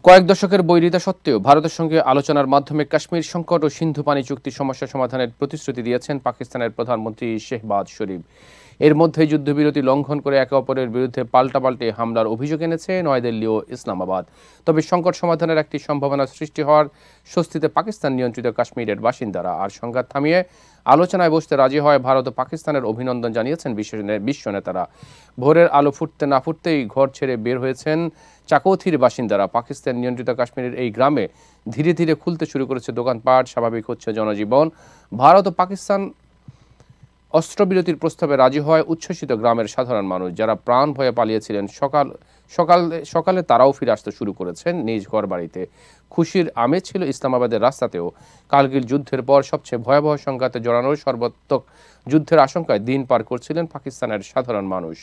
কয়েক দশকের বৈরিতা সত্ত্বেও ভারতের সঙ্গে আলোচনার মাধ্যমে কাশ্মীর সংকট ও সিন্ধু পানি চুক্তি সমস্যা সমাধানের প্রতিশ্রুতি দিয়েছেন পাকিস্তানের প্রধানমন্ত্রী শেহবাজ শরীফ। এর মধ্যেই যুদ্ধবিরতি লঙ্ঘন করে একে অপরের বিরুদ্ধে পাল্টাপাল্টে হামলার অভিযোগ এনেছে নয়াদিল্লি ও ইসলামাবাদ। তবে সংকট সমাধানের একটি সম্ভাবনা সৃষ্টি হওয়ার স্বস্তিতে পাকিস্তান নিয়ন্ত্রিত কাশ্মীরের বাসিন্দারা। আর সংঘাত থামিয়ে আলোচনায় বসতে রাজি হয় ভারত ও পাকিস্তানের অভিনন্দন জানিয়েছেন বিশ্ব নেতারা। ভোরের আলো ফুটতে না ফুটতেই ঘর ছেড়ে বের হয়েছেন চাকৌথির বাসিন্দারা। পাকিস্তান নিয়ন্ত্রিত কাশ্মীরের এই গ্রামে ধীরে ধীরে খুলতে শুরু করেছে দোকানপাট, স্বাভাবিক হচ্ছে জনজীবন। ভারত ও পাকিস্তান অস্ত্রবিরতির প্রস্তাবে রাজি হয় উচ্ছ্বসিত গ্রামের সাধারণ মানুষ, যারা প্রাণ ভয়ে পালিয়েছিলেন। সকালে তারাও ফিরে আসতে শুরু করেছেন নিজ ঘর বাড়িতে। খুশির আমেজ ছিল ইসলামাবাদের রাস্তাতেও। কার্গিল যুদ্ধের পর সবচেয়ে ভয়াবহ সংঘাতে জড়ানোর সর্বাত্মক যুদ্ধের আশঙ্কায় দিন পার করছিলেন পাকিস্তানের সাধারণ মানুষ।